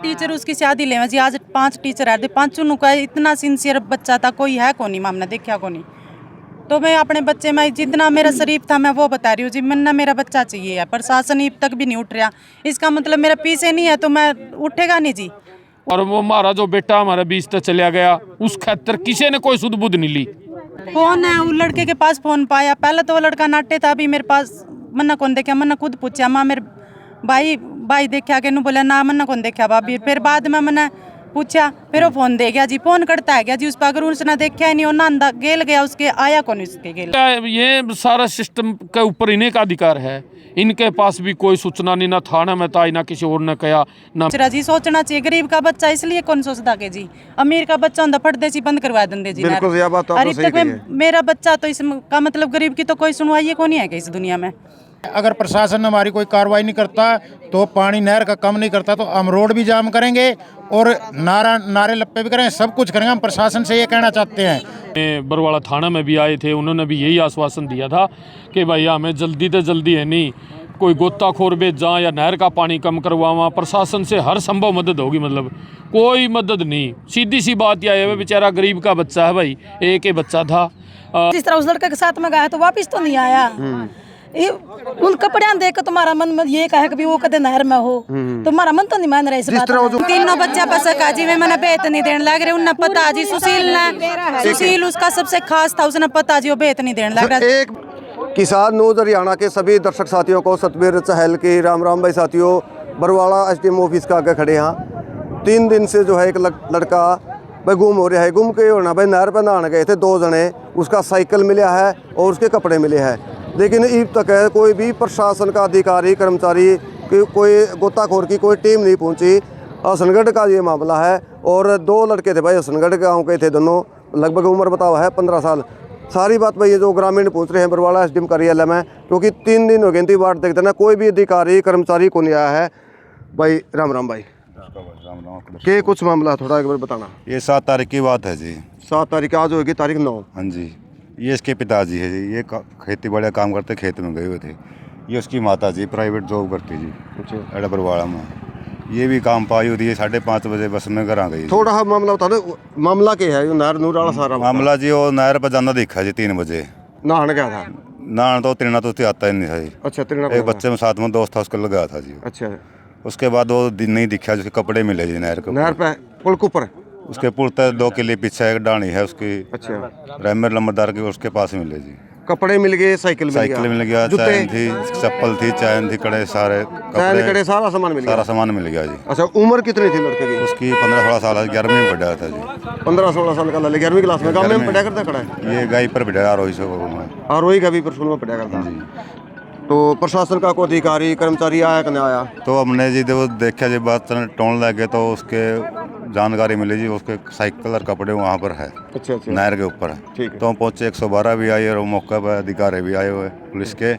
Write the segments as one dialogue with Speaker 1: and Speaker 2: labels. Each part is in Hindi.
Speaker 1: टीचर उसकी शादी लेवा जी, आज 5 टीचर है, 5 का इतना सिंसियर बच्चा था, कोई है को नहीं, हमने देखा को नहीं। तो मैं अपने बच्चे में जितना मेरा शरीफ था मैं वो बता रही हूँ जी, मैंने मेरा बच्चा चाहिए है, प्रशासन अब तक भी नहीं उठ रहा। इसका मतलब मेरा पीछे नहीं है तो मैं उठेगा नहीं जी।
Speaker 2: और वो हमारा जो बेटा हमारे बीच से चला गया, उस खातर किसी ने कोई सुध बुध नहीं ली।
Speaker 1: फोन है, वो लड़के के पास फोन पाया, पहले तो वो लड़का नाटे था, अभी मेरे पास मन्ना कौन देखा, मन्ना खुद पूछा माँ मेरे भाई देखा के बोला ना मन्ना कौन देखा भाभी। फिर बाद में मैंने पूछा, फिर वो फोन दे गया जी, फोन करता है गया जी उस पर, अगर उसने देखा ही नहीं और ना गेल गया उसके, आया कौन उसके गेल।
Speaker 2: ये सारा सिस्टम के ऊपर इन्हें का अधिकार है, इनके पास भी कोई सूचना नहीं, ना थाना में था, ना किसी और ने कहा ना।
Speaker 1: जी सोचना चाहिए, गरीब का बच्चा इसलिए कौन सोचता के जी, अमीर का बच्चा होता फट देसी बंद करवा देंगे जी।
Speaker 3: बिल्कुल यह बात तो आपने सही कही है।
Speaker 1: मेरा बच्चा तो इसका मतलब गरीब की तो कोई सुनवाई को नहीं है इस दुनिया में।
Speaker 4: अगर प्रशासन हमारी कोई कार्रवाई नहीं करता तो पानी नहर का कम नहीं करता तो हम रोड भी जाम करेंगे और नारे लप्पे भी करेंगे, सब कुछ करेंगे। हम प्रशासन से ये कहना चाहते हैं।
Speaker 2: बरवाड़ा थाना में भी आए थे, उन्होंने भी यही आश्वासन दिया था कि भाई हमें जल्दी से जल्दी है नहीं कोई गोताखोर भेजा या नहर का पानी कम करवावा, प्रशासन से हर संभव मदद होगी। मतलब कोई मदद नहीं, सीधी सी बात यह है, बेचारा गरीब का बच्चा है भाई, एक ही बच्चा था।
Speaker 5: जिस तरह उस लड़के के साथ में गया तो वापिस तो नहीं आया। उन कपड़े देख कर तुम्हारा मन में ये कहे कि वो कदे नहर में हो, तुम्हारा मन तो नहीं मान रहा इस बात में।
Speaker 1: तीनों बच्चा पसका जी में मैंने बेत नहीं देने लग रहे, उन्हें पता जी सुशील उसका सबसे खास था, उसने पता जी वो बेत नहीं देने लग रहा।
Speaker 3: एक किसान न्यूज़ हरियाणा के सभी दर्शक साथियों को सतबीर चहल की राम राम भाई। साथियों, बरवाड़ा एसडीएम ऑफिस का आगे खड़े यहाँ 3 दिन से जो है एक लड़का भाई गुम हो रहा है। गुम के होना भाई नहर पर नहाने गए थे 2 जने, उसका साइकिल मिला है और उसके कपड़े मिले हैं, लेकिन अब तक है कोई भी प्रशासन का अधिकारी कर्मचारी कोई गोताखोर की कोई टीम नहीं पहुंची। हसनगढ़ का ये मामला है और 2 लड़के थे भाई, हसनगढ़ गांव के थे दोनों, लगभग उम्र बताओ है 15 साल। सारी बात भाई ये जो ग्रामीण पूछ रहे हैं बरवाड़ा एसडीएम कार्यालय में, क्योंकि 3 दिन हो गए थी बात देखते ना, कोई भी अधिकारी कर्मचारी को नहीं आया है। भाई राम राम भाई, के कुछ मामला थोड़ा एक बार बताना।
Speaker 6: ये 7 तारीख की बात है जी।
Speaker 3: 7 तारीख आज होगी, तारीख 9।
Speaker 6: हाँ जी, ये इसके पिताजी है जी, ये खेती बाड़ी काम करते, खेत में गए हुए थे। ये उसकी माता जी प्राइवेट जॉब करती जी, अच्छा एड़ा बरवाड़ा में। ये भी काम पाई हुई है, 5:30 बजे बस में घर आ गई।
Speaker 3: थोड़ा सा मामला बता दो, मामला क्या है? नहर नूर वाला सारा
Speaker 6: मामला जी, वो नहर पर जाना देखा जी 3 बजे।
Speaker 3: नहाने क्या था?
Speaker 6: नहाना तो तिरना तो आता ही नहीं था जी।
Speaker 3: अच्छा, तिरना
Speaker 6: एक बच्चे में साथ में दोस्त था, उसको लगा था जी।
Speaker 3: अच्छा,
Speaker 6: उसके बाद वो दिन नहीं दिखा, जिसके कपड़े मिले जी नहर
Speaker 3: नहर पे पुल के ऊपर।
Speaker 6: उसके पुल तक 2 किले पीछे एक डाणी है उसकी।
Speaker 3: अच्छा,
Speaker 6: रैमर लंबरदार की, उसके पास मिले जी।
Speaker 3: कपड़े मिल गए, साइकिल
Speaker 6: मिल गया, चैन थी, चप्पल थी, चैन थी, कड़े सारे कपड़े,
Speaker 3: सारा सामान मिल गया।
Speaker 6: सारा सामान मिल गया जी।
Speaker 3: अच्छा, उम्र कितनी थी लड़के की?
Speaker 6: उसकी 15-16 साल है, 11वीं में पढ़ा था जी।
Speaker 3: 15-16 साल का लड़का 11वीं क्लास में गाँव में पढ़ा करता खड़ा है।
Speaker 6: ये गाय पर बिठा आरोही से,
Speaker 3: आरोही का भी स्कूल में पढ़ा करता जी। तो प्रशासन का कोई अधिकारी कर्मचारी आया कि नहीं आया? तो
Speaker 6: हमने जी वो देखा जी, बात टोन लगे तो उसके जानकारी मिली जी, उसके साइकिल और कपड़े वहाँ पर है।
Speaker 3: अच्छा,
Speaker 6: नहर के ऊपर है। तो पहुँचे, 112 भी आई और मौके पर अधिकारी भी आए हुए पुलिस के,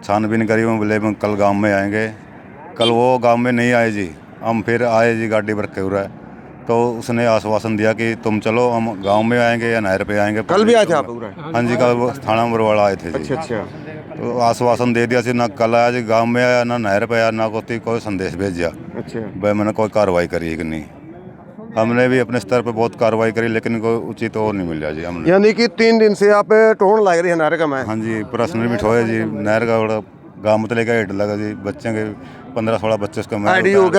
Speaker 6: छानबीन करी। वो बोले कल गाँव में आएंगे, कल वो गाँव में नहीं आए जी। हम फिर आए जी, गाड़ी भर के हुआ है, तो उसने आश्वासन दिया कि तुम चलो, हम गाँव में आएंगे या नहर पे आएंगे।
Speaker 3: कल भी आए थे आप?
Speaker 6: हाँ जी, कल थाना बरवाड़ा आए थे जी।
Speaker 3: अच्छा,
Speaker 6: तो आश्वासन दे दिया, ना कल आया जी गांव में आया, ना नहर पे आया, ना कोई संदेश भेजा।
Speaker 3: अच्छा,
Speaker 6: भाई मैंने कोई कार्रवाई करी कि नहीं। हमने भी अपने स्तर पे बहुत कार्रवाई करी, लेकिन कोई उचित और नहीं मिला जी हमने।
Speaker 3: यानी कि 3 दिन से आप टोन लग रही है नहर का? मैं
Speaker 6: हाँ जी, प्रश्न भी ठोए जी नहर का, बड़ा गाँव में लेकर हेड लगा जी, बच्चे के 15-16 बच्चे उसका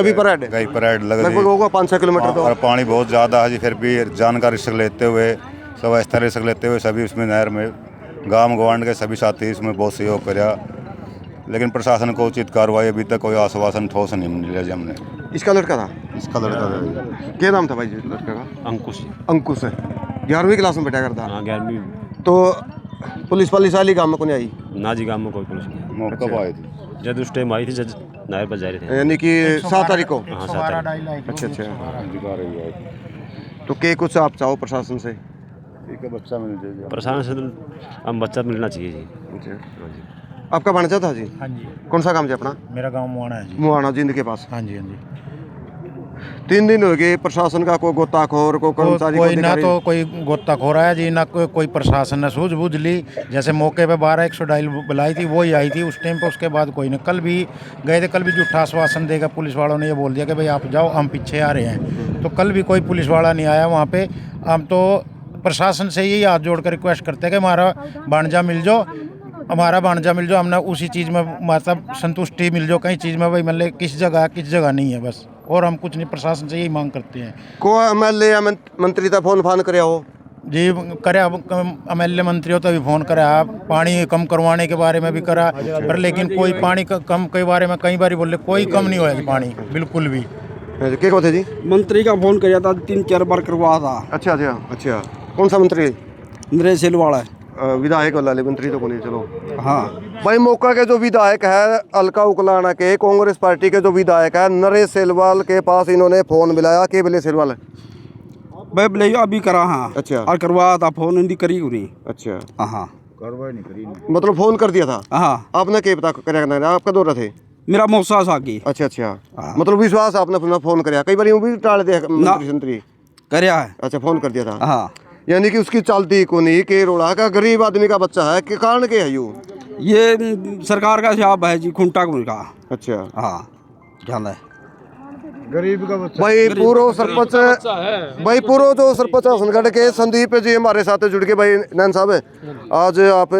Speaker 6: गई पर हेड लगा,
Speaker 3: लगभग होगा 5-6 किलोमीटर।
Speaker 6: और पानी बहुत ज़्यादा है जी, फिर भी जानकारी से लेते हुए, सब स्तर से लेते हुए सभी उसमें नहर में गांव गवांड के सभी साथी इसमें बहुत सहयोग कराया, लेकिन प्रशासन को उचित कार्रवाई अभी तक कोई आश्वासन ठोस नहीं मिला जी हमने।
Speaker 3: इसका लड़का था?
Speaker 6: इसका लड़का था।
Speaker 3: क्या नाम था भाई जी लड़के का?
Speaker 7: अंकुश।
Speaker 3: अंकुश है, 11वीं क्लास में बैठा करता?
Speaker 7: हाँ, 11वीं।
Speaker 3: तो पुलिस वाली साली गाँव में को नहीं आई?
Speaker 7: ना जी, गाँव में कोई पुलिस नहीं।
Speaker 6: मौका पर आई थी
Speaker 7: जब उस टाइम आई थी, जब नहर पर जा रहे थे।
Speaker 3: यानी कि 7 तारीख को?
Speaker 7: हाँ, 7 तारीख।
Speaker 3: अच्छा, तो क्या कुछ आप चाहो प्रशासन से?
Speaker 6: बच्चा मिल जाएगा
Speaker 7: प्रशासन से, तो हम बच्चा मिलना चाहिए जी।
Speaker 3: अच्छा, आपका भांजा था जी?
Speaker 4: हाँ जी।
Speaker 3: कौन सा काम जी अपना?
Speaker 4: मेरा गाँव मुआना है जी।
Speaker 3: मुआना जिंद के पास?
Speaker 4: हाँ जी, हाँ जी।
Speaker 3: 3 दिन हो गए, प्रशासन का कोई गोताखोर को कर्मचारी
Speaker 4: कोई ना
Speaker 3: अधिकारी?
Speaker 4: तो कोई गोताखोर आया जी, ना कोई प्रशासन ने सूझबूझ ली। जैसे मौके पे 12-100 बुलाई थी, वही आई थी उस टाइम पे। उसके बाद कोई नहीं। कल भी गए थे, कल भी झूठा आश्वासन देगा पुलिस वालों ने, ये बोल दिया कि भाई आप जाओ, हम पीछे आ रहे हैं। तो कल भी कोई पुलिस वाला नहीं आया वहाँ पे। हम तो प्रशासन से यही हाथ जोड़ कर रिक्वेस्ट करते हैं कि हमारा भांजा मिल जाओ, हमारा भांजा मिल जाओ। हमने उसी चीज़ में मतलब संतुष्टि मिल जाओ, कहीं चीज़ में भाई मतलब किस जगह नहीं है बस। और हम कुछ नहीं, प्रशासन से यही मांग करते हैं।
Speaker 3: कोई एमएलए या मंत्री तक फोन फान करे हो?
Speaker 4: जी करे, एमएलए मंत्रियों तो भी फ़ोन करा, पानी कम करवाने के बारे में भी करा, पर लेकिन कोई पानी कम के बारे में कई बार बोले, कोई कम नहीं हुआ जी पानी बिल्कुल भी।
Speaker 3: क्या कहते जी?
Speaker 8: मंत्री का फोन किया था, 3-4 बार करवा था।
Speaker 3: अच्छा। कौन सा मंत्री?
Speaker 8: नरेश सिलवाड़ा है।
Speaker 3: विधायक वाला मंत्री तो नहीं। चलो
Speaker 8: हाँ
Speaker 3: भाई, मौका के जो विधायक है अलका उकलाना के, कांग्रेस पार्टी के जो विधायक है नरेश सेलवाल के पास इन्होंने फोन मिलाया। के बोले सेलवाल
Speaker 8: भाई बोले अभी करा। हाँ
Speaker 3: अच्छा।
Speaker 8: और करवाया था फोन, इनकी करी नहीं।
Speaker 3: अच्छा।
Speaker 8: हाँ
Speaker 3: मतलब फोन कर दिया था?
Speaker 8: हाँ।
Speaker 3: आपने क्या पता करना? आपका दौरा थे?
Speaker 8: मेरा मौसा साकी।
Speaker 3: अच्छा। मतलब विश्वास आपने अपना फोन कराया? कई बार यूं भी टाल दिया मंत्री
Speaker 8: करया है।
Speaker 3: अच्छा, फोन कर दिया था।
Speaker 8: हाँ,
Speaker 3: यानी कि उसकी चलती को नहीं के रोड़ा का, गरीब आदमी का बच्चा है, के कारण के है यूं?
Speaker 8: ये सरकार का हिसाब है जी, खुंटा का।
Speaker 3: अच्छा।
Speaker 8: हाँ जाना है।
Speaker 3: गरीब का बच्चा भाई। पूरा सरपंच भाई, पूरा जो सरपंच हसनगढ़ के संदीप जी हमारे साथ जुड़ के। भाई नैन साहब, आज आप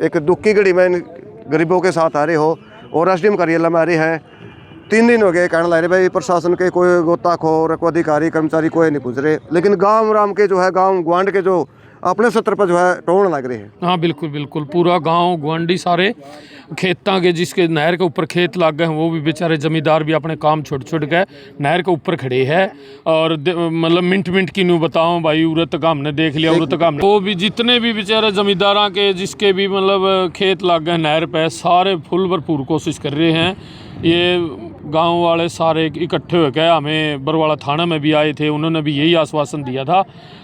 Speaker 3: एक दुख की घड़ी में गरीबों के साथ आ रहे हो और एसडीएम कार्यालय में आ रहे हैं। 3 दिन हो गए, कहने लग रहे भाई प्रशासन के कोई गोताखोर, कोई अधिकारी कर्मचारी कोई नहीं पूछ रहे, लेकिन गांव राम के जो है, गांव ग्वांड के जो अपने सत्र पर जो है टोड़ने लग रहे हैं।
Speaker 2: हाँ बिल्कुल, पूरा गांव गुआंढी सारे खेतां के, जिसके नहर के ऊपर खेत लग गए हैं, वो भी बेचारे जमींदार भी अपने काम छोड़ के नहर के ऊपर खड़े हैं। और मतलब मिनट की न्यू बताऊं भाई, उरत का हमने देख लिया, उरत का हमने, वो भी जितने भी बेचारे जमींदारा के जिसके भी मतलब खेत लग गए नहर पे, सारे फुल भरपूर कोशिश कर रहे हैं। ये गांव वाले सारे इकट्ठे हो गए, हमें बरवाला थाना में भी आए थे, उन्होंने भी यही आश्वासन दिया था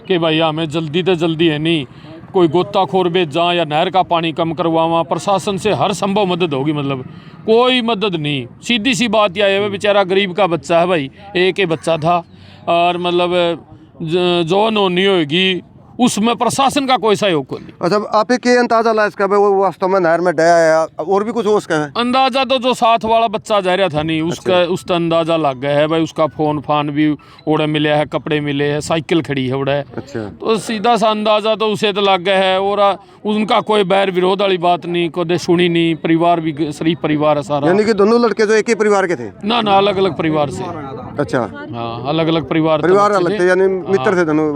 Speaker 2: कि भाई हमें जल्दी से जल्दी है नहीं कोई गोताखोर भेजा या नहर का पानी कम करवावा, प्रशासन से हर संभव मदद होगी। मतलब कोई मदद नहीं, सीधी सी बात यह है, बेचारा गरीब का बच्चा है भाई, एक ही बच्चा था, और मतलब जो नोनी होगी उसमें प्रशासन का कोई सहयोग को नहीं।
Speaker 3: अच्छा, आप के अंदाजा ला इसका भाई, वो वास्तव में नहर में डया है और भी कुछ हो उसका है?
Speaker 2: अंदाजा तो जो साथ वाला बच्चा जा रहा था नहीं, उसका उसका अंदाजा लग गया है भाई। उसका फोन फान भी ओढ़े मिले है, कपड़े मिले हैं, साइकिल खड़ी है उड़े।
Speaker 3: अच्छा।
Speaker 2: तो सीधा सा अंदाजा तो उसे तो लग गया है। और उनका कोई बैर विरोध वाली बात नहीं, कोई सुनी नहीं, परिवार भी शरीफ परिवार है सारा।
Speaker 3: यानी कि दोनों लड़के जो एक ही परिवार के थे?
Speaker 2: ना अलग अलग परिवार से।
Speaker 3: अच्छा।
Speaker 2: हाँ, अलग अलग परिवार
Speaker 3: अलग थे, यानी मित्र थे दोनों?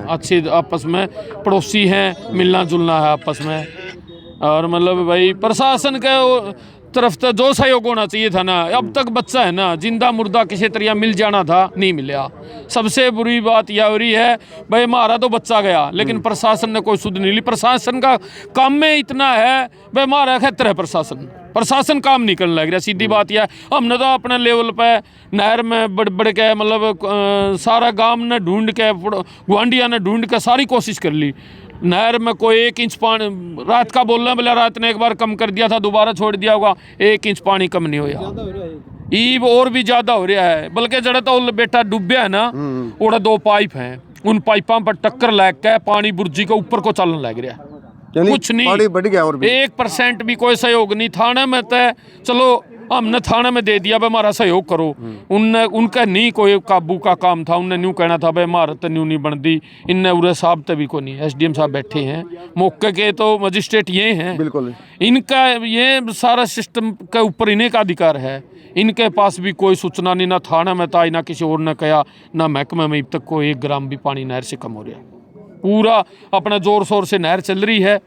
Speaker 2: अच्छे आपस में पड़ोसी हैं, मिलना जुलना है आपस में। और मतलब भाई प्रशासन के तरफ से जो सहयोग होना चाहिए था ना, अब तक बच्चा है ना, जिंदा मुर्दा किसी तरह मिल जाना था, नहीं मिला। सबसे बुरी बात यह हो रही है भाई, हमारा तो बच्चा गया, लेकिन प्रशासन ने कोई सुध नहीं ली। प्रशासन का काम में इतना है भाई, हमारा खतर है प्रशासन काम नहीं करने लग रहा। सीधी बात यह, हमने तो अपने लेवल पे नहर में बढ़ के मतलब सारा गांव ने ढूंढ के, गुआंढिया ने ढूंढ के सारी कोशिश कर ली। नहर में कोई 1 इंच पानी, रात का बोलना बोला, रात ने एक बार कम कर दिया था, दोबारा छोड़ दिया होगा, 1 इंच पानी कम नहीं होया। ईब और भी ज़्यादा हो रहा है, बल्कि जड़ा तो बेटा डूबया है ना, उड़ा 2 पाइप हैं, उन पाइपों पर टक्कर लग के पानी बुर्जी के ऊपर को चलने लग रहा है। कुछ नहीं,
Speaker 3: पानी बढ़ गया और भी
Speaker 2: 1% भी कोई सहयोग नहीं। थाने में तो चलो हमने थाने में दे दिया भाई हमारा सहयोग करो, उनका नहीं कोई काबू का काम था। उनने न्यू कहना था भाई हमारा तो न्यू नहीं बनती, इनने उरे साहब तो भी को नहीं। एसडीएम साहब बैठे हैं, मौके के तो मजिस्ट्रेट ये हैं,
Speaker 3: बिल्कुल
Speaker 2: इनका ये सारा सिस्टम के ऊपर इन्हें का अधिकार है। इनके पास भी कोई सूचना नहीं, ना थाना में था, ना किसी और ने कहा, ना महकमे में अब तक कोई 1 ग्राम भी पानी नहर से कम हो रहा है। पूरा अपना जोर शोर से नहर चल रही है,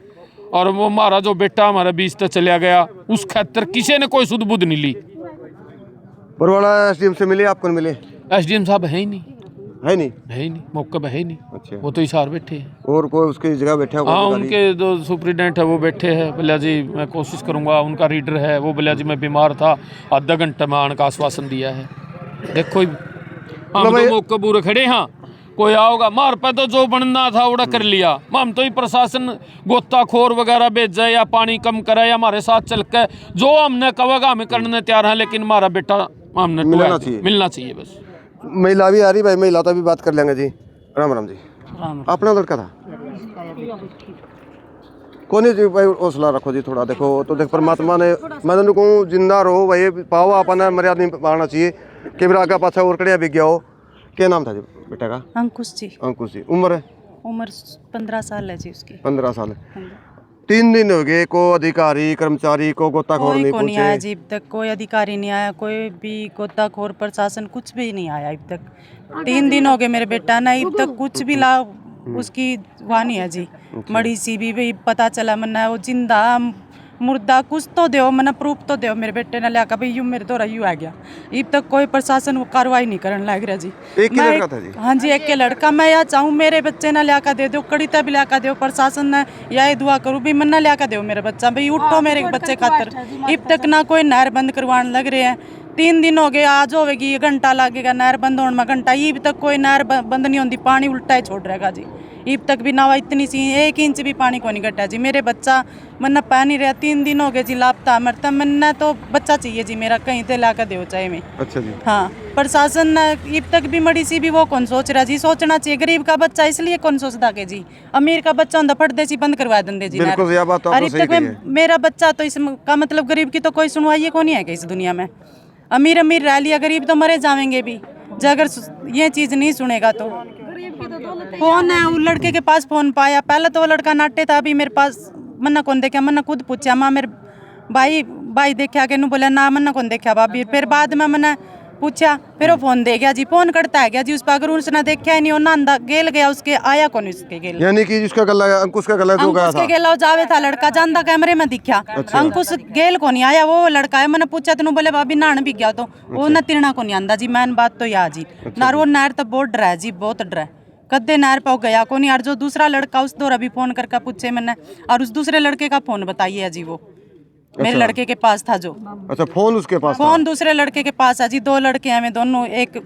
Speaker 2: और वो हमारा जो बेटा हमारा बीच तक चला गया, उस खातर किसी ने कोई सुध बुध नहीं ली।
Speaker 3: बरवाला एसडीएम से मिले? आपको मिले?
Speaker 2: एसडीएम साहब है ही नहीं,
Speaker 3: है नहीं
Speaker 2: मौके पे है ही नहीं।
Speaker 3: अच्छा।
Speaker 2: वो तो इशार बैठे हैं।
Speaker 3: और कोई उसकी जगह बैठा होगा?
Speaker 2: हाँ, उनके जो सुप्रिटेंडेंट है वो बैठे हैं, बोला जी मैं कोशिश करूँगा। उनका रीडर है, वो बोला जी मैं बीमार था, आधा घंटा में आने का आश्वासन दिया है। देखो हम तो मौके पूरे खड़े। हाँ, कोई आओगा मार पे तो जो बनना था उड़ा कर लिया। हम तो ही प्रशासन गोताखोर वगैरह भेजा या पानी कम करे या हमारे साथ चल के जो हमने कहेगा हमें करने तैयार है, लेकिन हमारा बेटा हमने मिलना चाहिए बस।
Speaker 3: महिला भी आ रही भाई, महिला तो भी बात कर लेंगे जी। राम राम जी। अपना लड़का था कौन जी भाई? हौसला रखो जी थोड़ा। देखो तो देख परमात्मा ने, मैं तो कहूँ जिंदा रहो भाई, पाओ अपना मर्यादा नहीं पाना चाहिए कि मेरा आगे पाछा और कड़िया बिक गया हो। क्या नाम था जी बेटा का?
Speaker 1: अंकुश जी।
Speaker 3: अंकुश जी। उम्र?
Speaker 1: उम्र 15 साल है जी उसकी।
Speaker 3: 15 साल। 3 दिन हो गए, को अधिकारी कर्मचारी को गोताखोर
Speaker 1: कोई
Speaker 3: नहीं
Speaker 1: को नहीं आया
Speaker 3: पहुंचे।
Speaker 1: जी अब तक, कोई अधिकारी नहीं आया, कोई भी गोताखोर प्रशासन कुछ भी नहीं आया अब तक। 3 दिन हो गए मेरे बेटा ना, अब तक कुछ भी ला उसकी वहाँ नहीं है जी। मड़ी सी भी पता चला मना वो जिंदा मुर्दा कुछ तो दो, मना प्रूफ तो दो मेरे बेटे ने लिया भाई यू मेरे तो यू आ गया। अब तक कोई प्रशासन वो कार्रवाई नहीं करने लग रहा जी।
Speaker 3: एक ही लड़का था जी?
Speaker 1: हाँ जी, एक के लड़का। मैं यह चाहूँ मेरे बच्चे ना लिया दे दो, कड़ी तब लिया दो प्रशासन ने, यही दुआ करूँ भी मन्ना लिया दो मेरे बच्चा भाई, उठो मेरे बच्चे खातर। अब तक ना कोई नहर बंद करवाने लग रहे हैं। 3 दिन हो गए, आज होगी घंटा लगेगा नहर बंद होने में घंटा, अब तक कोई नहर बंद नहीं होती, पानी उल्टा ही छोड़ रहेगा जी। अब तक भी ना इतनी सी 1 इंच भी पानी को नहीं घटा जी। मेरे बच्चा मन्ना पा नहीं रहा, 3 दिन हो गए जी लापता मरता। मन्ना तो बच्चा चाहिए जी मेरा, कहीं तो ला कर दो चाहे में।
Speaker 3: अच्छा जी।
Speaker 1: हाँ, प्रशासन अब तक भी मड़ी सी भी वो कौन सोच रहा जी। सोचना चाहिए गरीब का बच्चा, इसलिए कौन सोचता के जी अमीर का बच्चा होता फट दे जी बंद करवा देंगे जी।
Speaker 3: बिल्कुल यह बात तो
Speaker 1: और
Speaker 3: आपने
Speaker 1: अब
Speaker 3: सही
Speaker 1: तक
Speaker 3: कही है।
Speaker 1: मेरा बच्चा तो इसका मतलब गरीब की तो कोई सुनवाई को नहीं है कि इस दुनिया में। अमीर अमीर रह लिया, गरीब तो मरे जाएंगे भी अगर ये चीज़ नहीं सुनेगा तो। फोन है, वो लड़के के पास फोन पाया, पहले तो वो लड़का नाटे था, अभी मेरे पास मन्ना कौन देखा, मन्ना खुद पूछा माँ मेरे भाई देखा के बोला ना मन्ना कौन देखा भाभी। फिर बाद में मैंने पूछा, फिर वो फोन दे गया जी, फोन करता है गया जी उस पर। अगर उसने देखा ही नहीं, वो ना गेल गया उसके, आया कौन उसके गेल।
Speaker 3: यानी कि जिसका गला, अंकुश का गला जो गया
Speaker 1: अंकुश
Speaker 3: था,
Speaker 1: के गेला जावे था लड़का, जानदा कैमरे में दिखा। अंकुश गेल को नहीं आया, वो लड़का है। मैंने पूछा तेन बोले भाभी नान भी गया, तो वो न तिरना को नहीं आंदा जी। मैन बात तो या जी नार वो नहर तो बहुत डरा है जी, बहुत डरा है। कद्दे नहर पर गया को नहीं। और जो दूसरा लड़का उस दौरा भी फोन करके पूछे मैंने, और उस दूसरे लड़के का फोन बताइए जी, वो मेरे लड़के के पास था जो।
Speaker 3: अच्छा, फोन उसके पास था?
Speaker 1: फोन दूसरे लड़के के पास है जी। 2 लड़के हैं, दोनों, एक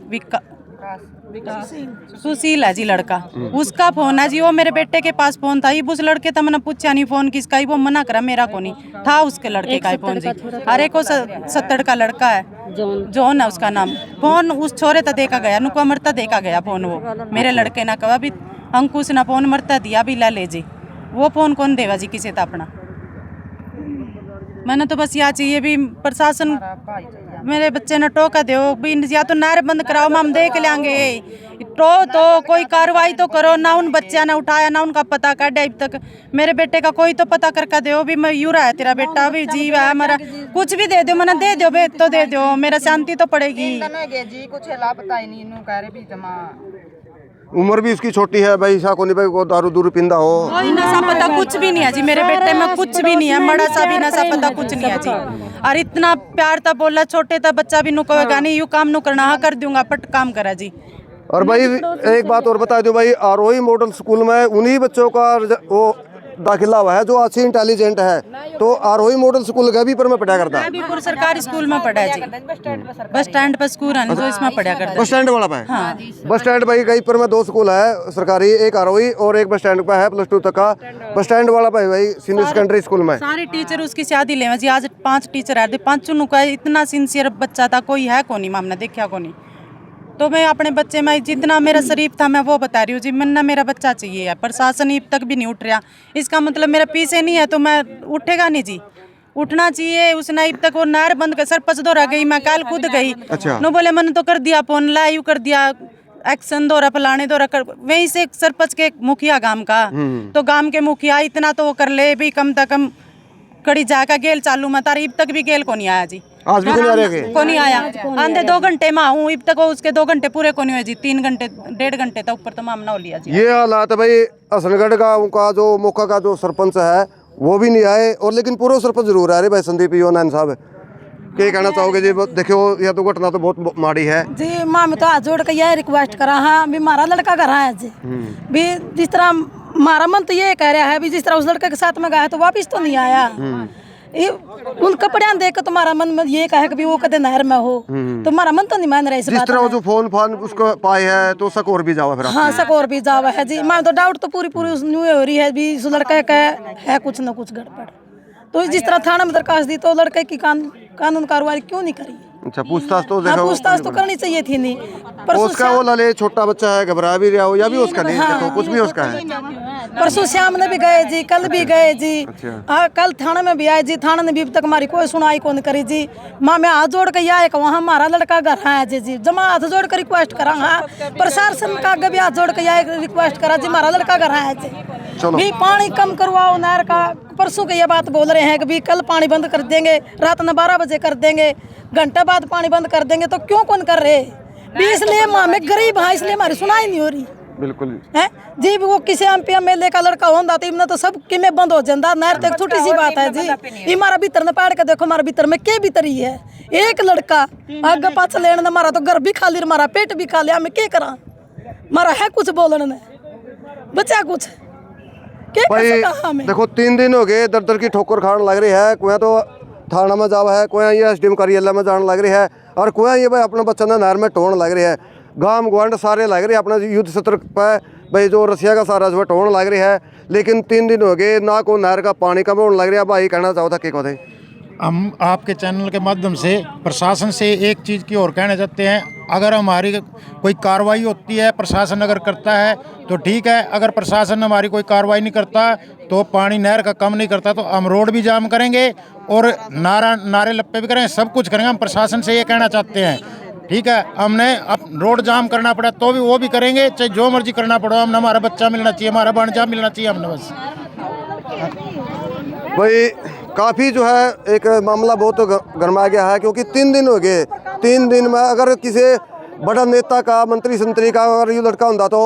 Speaker 1: सुशील है जी लड़का, उसका फोन है जी। वो मेरे बेटे के पास फोन था। उस लड़के तो मैंने पूछा नहीं फोन किसका, वो मना करा मेरा को नहीं था, उसके लड़के का फोन जी। अरे को 70 का लड़का है, जॉन है उसका नाम। फोन उस छोरे तो देखा गया, नुको मरता देखा गया फोन। वो मेरे लड़के ना कहा भी अंकुश ना फोन मरता दिया भी ले जी। वो फोन कौन देवा जी किसी तो अपना। मैंने तो बस यहाँ चाहिए भी प्रशासन मेरे बच्चे ने टोका दो भी, या तो नहर बंद कराओ, हम देख लेंगे। तो कोई कार्रवाई तो करो ना। उन बच्चा ने उठाया ना, उनका पता काटा अब तक। मेरे बेटे का कोई तो पता करके दो भी, मैं यूरा है तेरा बेटा भी, जीव है हमारा, कुछ भी दे दो मैंने, दे दो बे तो दे दो, मेरा शांति तो पड़ेगी।
Speaker 3: उम्र भी इसकी छोटी है भाई, सा को नहीं भाई को दारू दूरू पिंदा हो।
Speaker 1: कोई नशा पता कुछ भी नहीं है जी मेरे बेटे में, कुछ भी नहीं है, बड़ा सा भी नशा पता कुछ नहीं है जी। और इतना प्यार था बोला, छोटे था बच्चा भी नुकोगा नहीं, यू काम नु करना, हाँ कर दूंगा, पट काम करा जी।
Speaker 3: और भाई एक बात और बता दो भाई, आरोही मॉडल स्कूल में उन्हीं बच्चों का वो दाखिला हुआ है जो अच्छी इंटेलिजेंट है, तो आरोही मॉडल स्कूल गबीपुर में पढ़ा करता है।
Speaker 1: गबीपुर सरकारी स्कूल में पढ़ा जी, बस स्टैंड पर स्कूल है जो इसमें पढ़ा करता है।
Speaker 3: बस स्टैंड वाला पे? हाँ, बस स्टैंड भाई गईपुर में 2 स्कूल है सरकारी, एक आरोही और एक बस स्टैंड पे है +2 तक का। बस स्टैंड वाला पे भाई सीनियर सेकेंडरी स्कूल में
Speaker 1: सारे टीचर उसकी शादी ले जी। आज 5 टीचर है, 5 का इतना सिंसियर बच्चा था, कोई है को नहीं, हमने देखा को नहीं। तो मैं अपने बच्चे में जितना मेरा शरीफ था मैं वो बता रही हूँ जी। मैंने मेरा बच्चा चाहिए है, प्रशासन अब तक भी नहीं उठ रहा। इसका मतलब मेरा पीछे नहीं है तो मैं उठेगा नहीं जी, उठना चाहिए। उसने अब तक वो नहर बंद कर, सरपंच दौरा गई मैं, कल खुद गई।
Speaker 3: अच्छा।
Speaker 1: नो बोले मैंने तो कर दिया फोन, ला यू कर दिया, एक्शन दौरा फलाने दौरा कर, वहीं से सरपंच के मुखिया गांव का, तो गांव के मुखिया इतना तो वो कर ले भी, कम से कम कड़ी जाकर गेल चालू में तार, अब तक भी गेल को नहीं आया जी।
Speaker 3: आज भी
Speaker 1: को नहीं आया, आंधे 2 घंटे में आऊँ, अब तक उसके 2 घंटे पूरे को नहीं हुए जी। 3 घंटे 1.5 घंटे तक ऊपर तो मामना हो लिया जी।
Speaker 3: ये हालात है भाई। हसनगढ़ गाँव का जो मौका का जो सरपंच है वो भी नहीं आए, और लेकिन पूर्व सरपंच जरूर आ रहे भाई संदीप योनान साहब। क्या कहना चाहोगे जी? देखो यह तो घटना तो बहुत माड़ी है
Speaker 5: जी। माँ मैं तो हाथ जोड़ के यह रिक्वेस्ट करा, हाँ भी हमारा लड़का घर है जी, भी जिस तरह हमारा मन तो ये कह रहा है भी जिस तरह उस लड़के के साथ में गया तो वापिस तो नहीं आया। उन कपड़े देख के तुम्हारा मन में ये कहे कि भी वो कदे नहर में हो, तुम्हारा मन तो नहीं मान रहा इस बात।
Speaker 3: जिस तरह वो जो फोन उसको पाए है तो शक और भी जावा फिर।
Speaker 5: हाँ, शक और भी जावा है जी। मैं तो डाउट तो पूरी उस न्यू हो रही है भी उस लड़के का है कुछ ना कुछ गड़बड़। तो जिस तरह थाना में दरखास्त दी तो लड़के की कानून कार्रवाई क्यों नहीं करी?
Speaker 3: अच्छा, पूछताछ तो
Speaker 5: हाँ,
Speaker 3: देखो
Speaker 5: पूछताछ तो करनी चाहिए थी नहीं। परसों
Speaker 3: उसका वो लले छोटा बच्चा है, घबरा भी रहा हो या भी उसका नहीं, देखो कुछ भी उसका है।
Speaker 5: परसों शाम ने भी गए जी, कल भी गए जी। कल थाने में भी आए जी, थाने ने भी अब तक हमारी कोई सुनाई कौन करी जी। माँ मैं हाथ जोड़ के आए वहाँ हमारा लड़का घर है जी। जमा हाथ जोड़ कर रिक्वेस्ट करा, हाँ प्रशासन का आगे भी हाथ जोड़ के आए रिक्वेस्ट करा जी, हमारा लड़का घर है जी। भी पानी कम करवाओ नहर का। परसों के ये बात बोल रहे हैं कि भी कल पानी बंद कर देंगे, रात में 12 बजे कर देंगे, घंटे बाद पानी बंद कर देंगे। तो क्यों कौन कर रहे भी? इसलिए माँ मैं गरीब हाँ, इसलिए हमारी सुनाई नहीं हो रही
Speaker 3: बिल्कुल
Speaker 5: है जी। वो किसी MP MLA का लड़का होता तो इतना तो सब किमे बंद हो जाता। नहर तो एक छोटी सी बात है जी। ये हमारा भीतर में पाड़ के देखो, हमारे भीतर में के भीतर ही है एक लड़का आगे पाछ लेने मारा तो घर भी खा लिया, हमारा पेट भी खा लिया। मैं क्या करा, मारा है कुछ बोलने में बचा कुछ क्या कर
Speaker 3: भाई।
Speaker 5: सका हमें?
Speaker 3: देखो 3 दिन हो गए, दर दर की ठोकर खान लग रही है। कोई तो थाना में जावा है, कोई ये SDM कार्यालय में जाने लग रही है, और कोई ये भाई अपने बच्चा ने नहर में टोन लग रही है। गांव गवांड सारे लग रहे हैं अपना युद्ध सत्र पर भाई, जो रसिया का सारा जो टोन लग रही है। लेकिन 3 दिन हो गए ना को नहर का पानी कम होने लग रहा है। भाई कहना चाहो था क्या कहते हैं?
Speaker 4: हम आपके चैनल के माध्यम से प्रशासन से एक चीज़ की और कहना चाहते हैं, अगर हमारी कोई कार्रवाई होती है, प्रशासन अगर करता है तो ठीक है। अगर प्रशासन हमारी कोई कार्रवाई नहीं करता, तो पानी नहर का कम नहीं करता, तो हम रोड भी जाम करेंगे और नारे लप्पे भी करेंगे, सब कुछ करेंगे। हम प्रशासन से ये कहना चाहते हैं, ठीक है। हमने अब रोड जाम करना पड़ा तो भी वो भी करेंगे, चाहे जो मर्जी करना पड़ो। हमने हमारा बच्चा मिलना चाहिए, हमारा भांजा मिलना चाहिए हमने बस।
Speaker 3: भाई काफ़ी जो है एक मामला बहुत गरमा गया है, क्योंकि 3 दिन हो गए। 3 दिन में अगर किसी बड़ा नेता का, मंत्री संतरी का अगर ये लड़का होता तो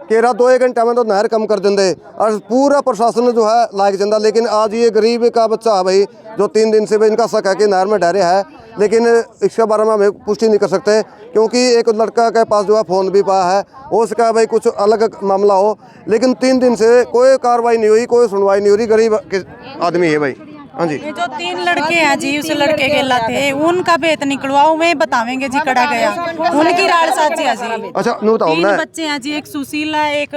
Speaker 3: केरा 2-1 घंटे में तो नहर कम कर देंगे और पूरा प्रशासन जो है लाग जाता। लेकिन आज ये गरीब का बच्चा है भाई, जो 3 दिन से भाई इनका शक है कि नहर में डरे है, लेकिन इसके बारे में हमें पुष्टि नहीं कर सकते, क्योंकि एक लड़का के पास जो है फ़ोन भी पाया है। हो सका भाई कुछ अलग मामला हो, लेकिन 3 दिन से कोई कार्रवाई नहीं हुई, कोई सुनवाई नहीं हो रही। गरीब आदमी है भाई। हाँ जी,
Speaker 1: ये जो 3 लड़के हैं जी, उस लड़के के थे, उनका भेद निकलवाओ, वे बतावेंगे जी कड़ा गया उनकी राल साची है जी।
Speaker 3: अच्छा नू बताओ
Speaker 1: 3
Speaker 3: ना।
Speaker 1: बच्चे हैं जी, एक सुशील है, एक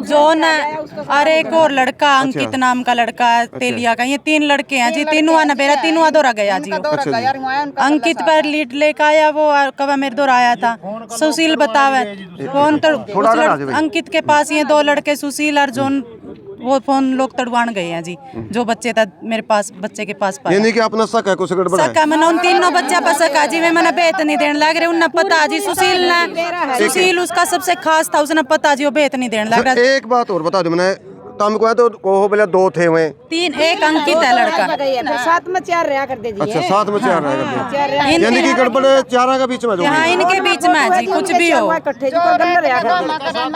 Speaker 1: जॉन है और एक और लड़का अंकित नाम का लड़का है तेलिया का। ये 3 लड़के हैं जी, तीनों आना बेरा, तीनों दौरा गया जी। अंकित पर लीड लेकर आया वो, कब मेरे दौरा आया था। सुशील बतावे फोन तो अंकित के पास ये 2 लड़के सुशील और जॉन, वो फोन लोग तड़वान गए हैं जी। जो बच्चे था मेरे पास, बच्चे के पास
Speaker 3: ये नहीं कि अपना शक है कुछ गड़बड़ है।
Speaker 1: सका मैंने उन तीनों बच्चा पर सका जी, मैं बेत नहीं देने लग रहे। उन्हें पता जी, सुशील उसका सबसे खास था, उसने पता जी वो बेत नहीं देने लग रहा।
Speaker 3: एक बात और बता दो मैंने, तम को है तो कोहो बोले 2 थे हुए,
Speaker 1: 3 एक अंकित है लड़का।
Speaker 5: साथ में 4 रहा कर दे जी।
Speaker 3: अच्छा 7 में 4 रहा करते, यानी कि गड़बड़ 4 का बीच में जो
Speaker 1: हाँ इनके बीच में है जी, कुछ भी हो।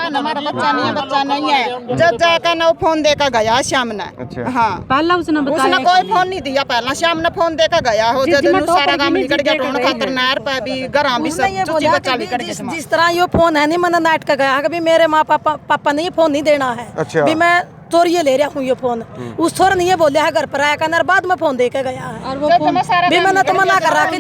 Speaker 9: हमारा बच्चा नहीं है, जब जाकर ना फोन देकर गया शाम ने। हाँ
Speaker 1: पहला उसने
Speaker 9: उसने कोई फोन नहीं दिया, पहला शाम ने फोन देकर गया हो। जब सारा काम निकल गया टोन खातर नहर पे भी घर भी सब चुची बच्चा निकल गया।
Speaker 5: जिस तरह ये फोन है नहीं, मैंने नाट का गया कभी मेरे माँ पापा ने ये फोन नहीं देना है।
Speaker 3: अच्छा।
Speaker 5: भी मैं चोरिए ले रहा हूँ ये फोन। उस थोड़ा नहीं ये बोलिया है घर पर आया करना, बाद में फोन दे के गया है। और वो फोन भी मैंने तो मना कर रहा कि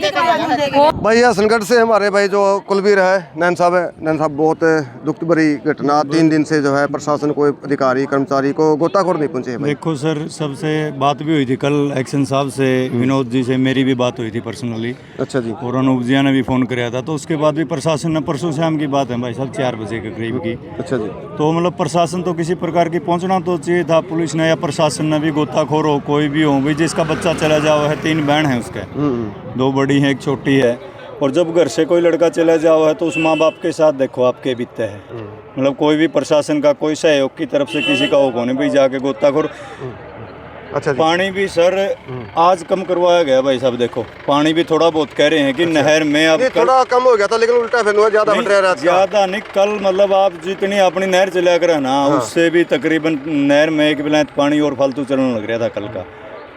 Speaker 3: भाई यह संकट से हमारे भाई जो कुलबीर है नैन साहब है। नैन साहब बहुत दुख भरी घटना, 3 दिन से जो है प्रशासन कोई अधिकारी कर्मचारी को गोताखोर नहीं पहुंचे।
Speaker 10: देखो सर, सबसे बात भी हुई थी कल एक्शन साहब से, विनोद जी से मेरी भी बात हुई थी पर्सनली।
Speaker 3: अच्छा जी।
Speaker 10: और अनूप जी ने भी फ़ोन कराया था, तो उसके बाद भी प्रशासन ने, परसों शाम की बात है भाई साहब 4 बजे के करीब की।
Speaker 3: अच्छा जी।
Speaker 10: तो मतलब प्रशासन तो किसी प्रकार की पहुंचना तो चाहिए था, पुलिस ने या प्रशासन ने भी गोताखोर हो कोई भी हो भाई, जिसका बच्चा चला जाओ है। 3 बहन है उसके, 2 बड़ी हैं 1 छोटी है। और जब घर से कोई लड़का चला जाओ है तो उस माँ बाप के साथ देखो आपके बीतते हैं। मतलब कोई भी प्रशासन का कोई सहयोग की तरफ से किसी का हो नहीं भाई जाके गोताखोर।
Speaker 3: अच्छा जी।
Speaker 10: पानी भी सर आज कम करवाया गया भाई साहब। देखो पानी भी थोड़ा बहुत कह रहे हैं कि नहर में अब
Speaker 3: थोड़ा कम हो गया था, लेकिन उल्टा फिर हुआ, ज्यादा
Speaker 10: नहीं। कल मतलब आप जितनी अपनी नहर चला कर ना, उससे भी तकरीबन नहर में एक बिलायत पानी और फालतू चलने लग रहा था कल का।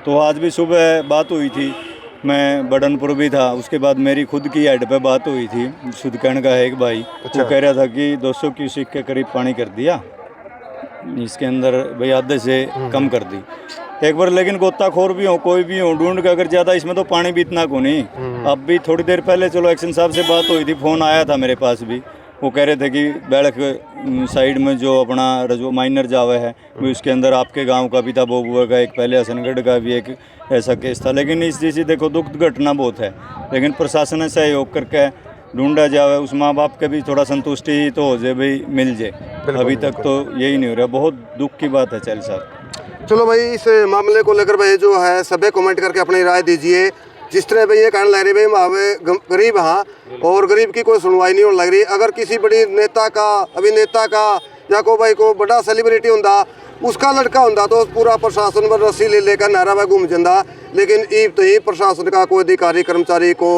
Speaker 10: तो आज भी सुबह बात हुई थी, मैं बडनपुर भी था, उसके बाद मेरी खुद की हेड पे बात हुई थी। सुदकर्ण का है एक भाई, वो कह रहा था कि 200 क्यूसेक के करीब पानी कर दिया इसके अंदर भाई, आधे से कम कर दी एक बार। लेकिन गोताखोर भी हो कोई भी हो ढूंढ के, अगर ज़्यादा इसमें तो पानी भी इतना को नहीं। अब भी थोड़ी देर पहले चलो एक्शन साहब से बात हुई थी, फ़ोन आया था मेरे पास भी, वो कह रहे थे कि बैड़क साइड में जो अपना रजो माइनर जावे है भी उसके अंदर आपके गांव का भी था, बोबुआ का एक, पहले हसनगढ़ का भी एक ऐसा केस था। लेकिन इस चीज़ देखो दुख घटना बहुत है, लेकिन प्रशासन ने सहयोग करके ढूंढा जावे, उस माँ बाप के भी थोड़ा संतुष्टि ही तो हो जाए भाई, मिल जाए। अभी तक तो यही नहीं हो रहा, बहुत दुख की बात है चैल साहब।
Speaker 3: चलो भाई, इस मामले को लेकर भाई जो है सभी कमेंट करके अपनी राय दीजिए। जिस तरह भाई ये कहने लग रही भाई हमें गरीब हाँ, और गरीब की कोई सुनवाई नहीं होने लग रही। अगर किसी बड़ी नेता का, अभिनेता का या को भाई को बड़ा सेलिब्रिटी होंदा, उसका लड़का होंदा तो पूरा प्रशासन पर रस्सी ले लेकर नहरा में घूम जाता। लेकिन ईब तो ही प्रशासन का कोई अधिकारी कर्मचारी को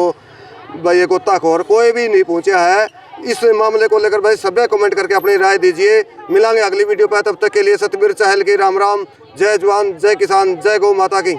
Speaker 3: भाई ये गोताखोर कोई भी नहीं पहुंचा है। इस मामले को लेकर भाई सभी कमेंट करके अपनी राय दीजिए। मिलांगे अगली वीडियो पर, तब तक के लिए सतबीर चहल की राम राम। जय जवान, जय किसान, जय गौ माता की।